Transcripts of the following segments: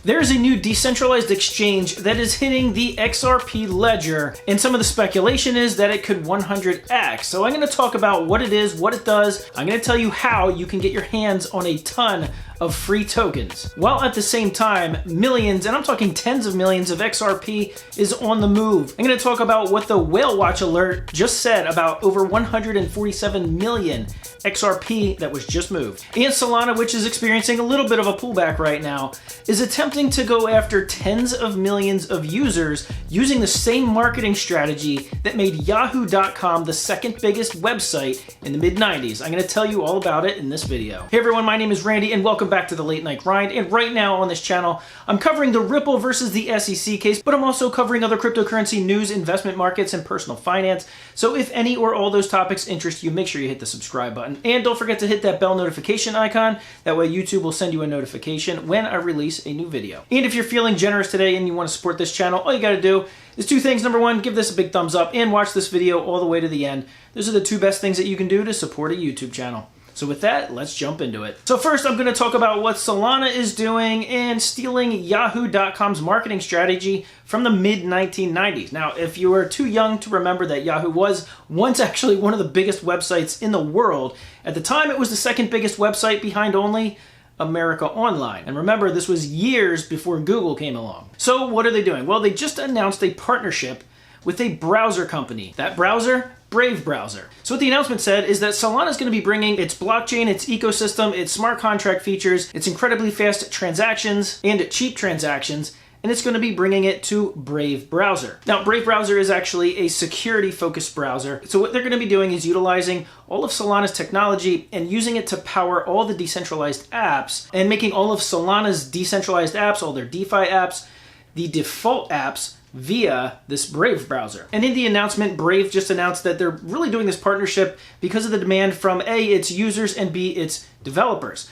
There's a new decentralized exchange that is hitting the XRP ledger, and some of the speculation is that it could 100x. So I'm going to talk about what it is, what it does. I'm going to tell you how you can get your hands on a ton of free tokens, while at the same time, millions, and I'm talking tens of millions of XRP is on the move. I'm going to talk about what the Whale Watch alert just said about over 147 million XRP that was just moved. And Solana, which is experiencing a little bit of a pullback right now, is attempting to go after tens of millions of users using the same marketing strategy that made Yahoo.com the second biggest website in the mid-90s. I'm going to tell you all about it in this video. Hey everyone, my name is Randy and welcome back to the Late Night Grind. And right now on this channel, I'm covering the Ripple versus the SEC case, but I'm also covering other cryptocurrency news, investment markets, and personal finance. So if any or all those topics interest you, make sure you hit the subscribe button. And don't forget to hit that bell notification icon. That way YouTube will send you a notification when I release a new video. And if you're feeling generous today and you want to support this channel, all you got to do is two things. Number one, give this a big thumbs up and watch this video all the way to the end. Those are the two best things that you can do to support a YouTube channel. So with that, let's jump into it. So first, I'm going to talk about what Solana is doing and stealing Yahoo.com's marketing strategy from the mid-1990s. Now, if you are too young to remember that Yahoo was once actually one of the biggest websites in the world, at the time it was the second biggest website behind only America Online. And remember, this was years before Google came along. So what are they doing? Well, they just announced a partnership with a browser company. That browser? Brave browser. So what the announcement said is that Solana is going to be bringing its blockchain, its ecosystem, its smart contract features, its incredibly fast transactions, and cheap transactions, and it's going to be bringing it to Brave browser. Now, Brave browser is actually a security-focused browser. So what they're going to be doing is utilizing all of Solana's technology and using it to power all the decentralized apps and making all of Solana's decentralized apps, all their DeFi apps, the default apps via this Brave browser. And in the announcement, Brave just announced that they're really doing this partnership because of the demand from A, its users, and B, its developers.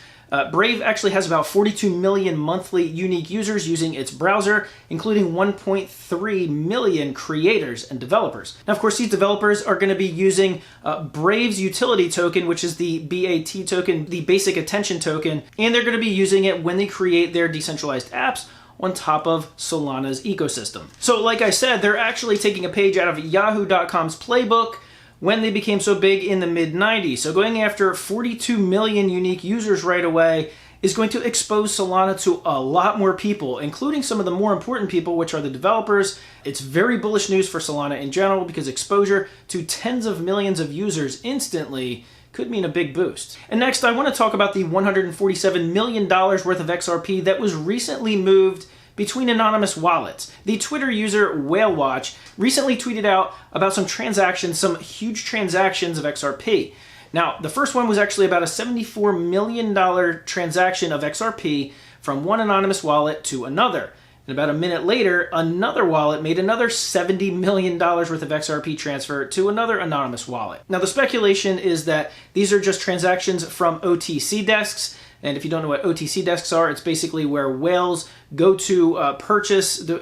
Brave actually has about 42 million monthly unique users using its browser, including 1.3 million creators and developers. Now, of course, these developers are going to be using Brave's utility token, which is the BAT token, the basic attention token, and they're going to be using it when they create their decentralized apps on top of Solana's ecosystem. So like I said, they're actually taking a page out of Yahoo.com's playbook when they became so big in the mid-90s. So going after 42 million unique users right away is going to expose Solana to a lot more people, including some of the more important people, which are the developers. It's very bullish news for Solana in general because exposure to tens of millions of users instantly could mean a big boost. And next, I want to talk about the $147 million worth of XRP that was recently moved between anonymous wallets. The Twitter user Whale Watch recently tweeted out about some transactions, some huge transactions of XRP. Now, the first one was actually about a $74 million transaction of XRP from one anonymous wallet to another. And about a minute later, another wallet made another $70 million worth of XRP transfer to another anonymous wallet. Now, the speculation is that these are just transactions from OTC desks. And if you don't know what OTC desks are, it's basically where whales go to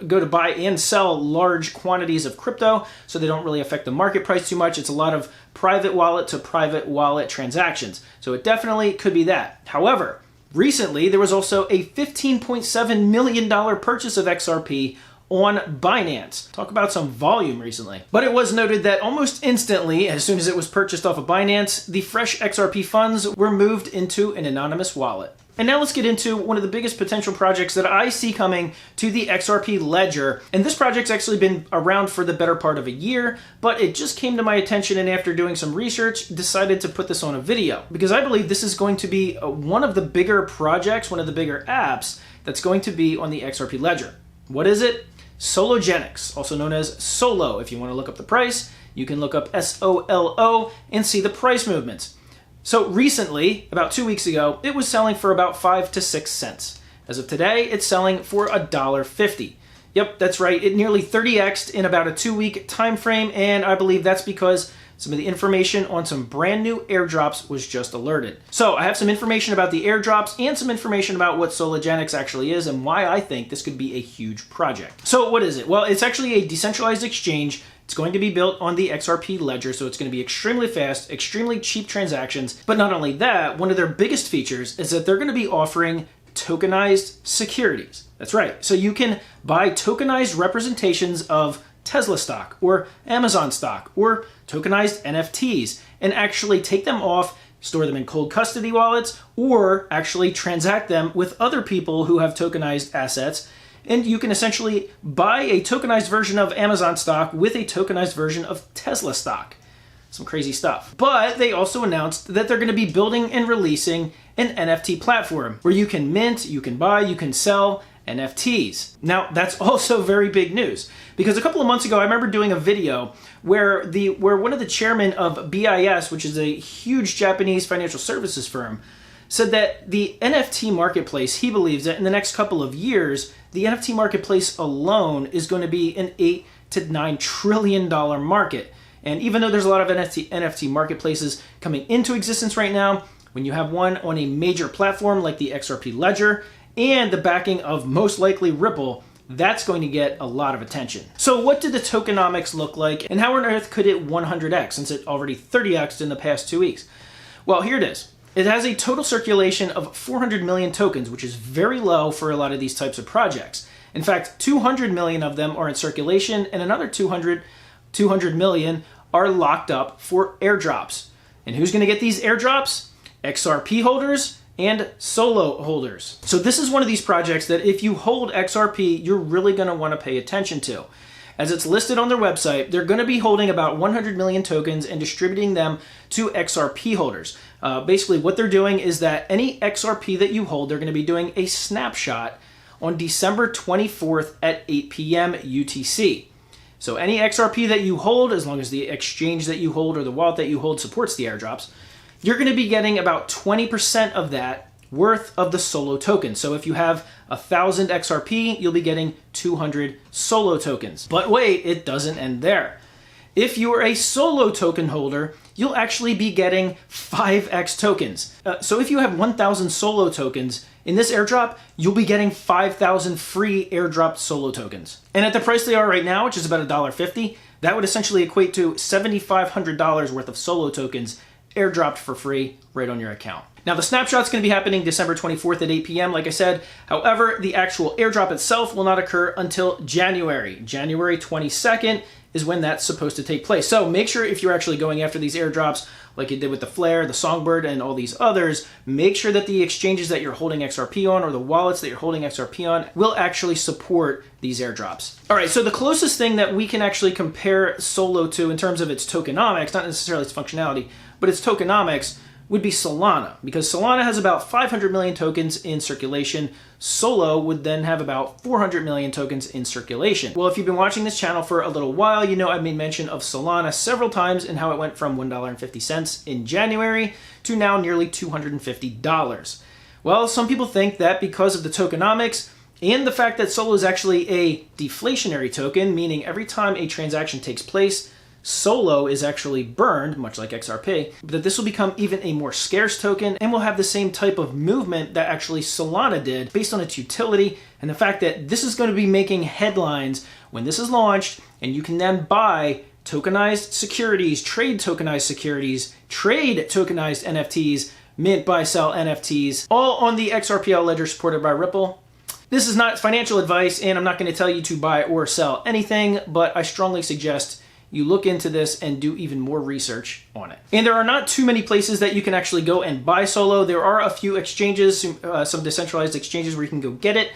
go to buy and sell large quantities of crypto, so they don't really affect the market price too much. It's a lot of private wallet to private wallet transactions. So it definitely could be that. However, recently, there was also a $15.7 million purchase of XRP on Binance. Talk about some volume recently. But it was noted that almost instantly, as soon as it was purchased off of Binance, the fresh XRP funds were moved into an anonymous wallet. And now let's get into one of the biggest potential projects that I see coming to the XRP ledger. And this project's actually been around for the better part of a year, but it just came to my attention, and after doing some research, decided to put this on a video because I believe this is going to be one of the bigger projects, one of the bigger apps that's going to be on the XRP ledger. What is it? Sologenic, also known as Solo. If you want to look up the price, you can look up SOLO and see the price movements. So recently, about 2 weeks ago, it was selling for about 5 to 6 cents. As of today, it's selling for $1.50. Yep, that's right. It nearly 30x'd in about a 2-week time frame, and I believe that's because some of the information on some brand new airdrops was just alerted. So I have some information about the airdrops and some information about what Sologenic actually is and why I think this could be a huge project. So what is it? Well, it's actually a decentralized exchange. It's going to be built on the XRP ledger, so it's going to be extremely fast, extremely cheap transactions. But not only that, one of their biggest features is that they're going to be offering tokenized securities. That's right. So you can buy tokenized representations of Tesla stock or Amazon stock or tokenized NFTs and actually take them off, store them in cold custody wallets, or actually transact them with other people who have tokenized assets. And you can essentially buy a tokenized version of Amazon stock with a tokenized version of Tesla stock. Some crazy stuff. But they also announced that they're going to be building and releasing an NFT platform where you can mint, you can buy, you can sell NFTs. Now, that's also very big news because a couple of months ago, I remember doing a video where one of the chairmen of BIS, which is a huge Japanese financial services firm, said that the NFT marketplace, he believes that in the next couple of years, the NFT marketplace alone is going to be an $8 to $9 trillion market. And even though there's a lot of NFT marketplaces coming into existence right now, when you have one on a major platform like the XRP ledger and the backing of most likely Ripple, that's going to get a lot of attention. So what did the tokenomics look like and how on earth could it 100x since it already 30x'd in the past 2 weeks? Well, here it is. It has a total circulation of 400 million tokens, which is very low for a lot of these types of projects. In fact, 200 million of them are in circulation and another 200 million are locked up for airdrops. And who's going to get these airdrops? XRP holders and solo holders. So this is one of these projects that if you hold XRP, you're really going to want to pay attention to. As it's listed on their website, they're going to be holding about 100 million tokens and distributing them to XRP holders. Basically, what they're doing is that any XRP that you hold, they're going to be doing a snapshot on December 24th at 8 p.m. UTC. So any XRP that you hold, as long as the exchange that you hold or the wallet that you hold supports the airdrops, you're going to be getting about 20% of that worth of the solo token. So if you have 1,000 XRP, you'll be getting 200 solo tokens. But wait, it doesn't end there. If you're a solo token holder, you'll actually be getting 5x tokens. So if you have 1,000 solo tokens, in this airdrop, you'll be getting 5,000 free airdropped solo tokens. And at the price they are right now, which is about $1.50, that would essentially equate to $7,500 worth of solo tokens airdropped for free right on your account. Now the snapshot's going to be happening December 24th at 8 p.m. like I said. However, the actual airdrop itself will not occur until January. January 22nd is when that's supposed to take place. So make sure if you're actually going after these airdrops, like you did with the Flare, the Songbird, and all these others, make sure that the exchanges that you're holding XRP on or the wallets that you're holding XRP on will actually support these airdrops. All right, so the closest thing that we can actually compare Solo to in terms of its tokenomics, not necessarily its functionality, but its tokenomics, would be Solana, because Solana has about 500 million tokens in circulation. Solo would then have about 400 million tokens in circulation. Well, if you've been watching this channel for a little while, you know I've made mention of Solana several times and how it went from $1.50 in January to now nearly $250. Well, some people think that because of the tokenomics and the fact that Solo is actually a deflationary token, meaning every time a transaction takes place, Solo is actually burned, much like XRP, but that this will become even a more scarce token and will have the same type of movement that actually Solana did based on its utility and the fact that this is going to be making headlines when this is launched, and you can then buy tokenized securities, trade tokenized securities, trade tokenized NFTs, mint, buy, sell NFTs, all on the XRPL ledger supported by Ripple. This is not financial advice, and I'm not going to tell you to buy or sell anything, but I strongly suggest you look into this and do even more research on it. And there are not too many places that you can actually go and buy Solo. There are a few exchanges, some decentralized exchanges where you can go get it.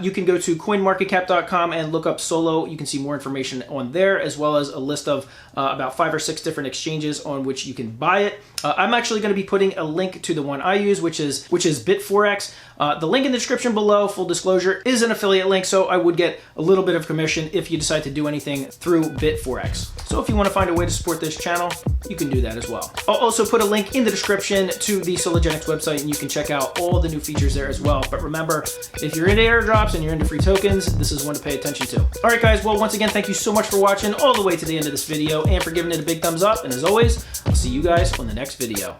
You can go to coinmarketcap.com and look up Solo. You can see more information on there, as well as a list of about 5 or 6 different exchanges on which you can buy it. I'm actually going to be putting a link to the one I use, which is Bit4x. The link in the description below, full disclosure, is an affiliate link, so I would get a little bit of commission if you decide to do anything through Bit4x. So if you want to find a way to support this channel, you can do that as well. I'll also put a link in the description to the Sologenic website, and you can check out all the new features there as well. But remember, if you're into airdrops and you're into free tokens, this is one to pay attention to. All right, guys, well, once again, thank you so much for watching all the way to the end of this video and for giving it a big thumbs up. And as always, I'll see you guys on the next video.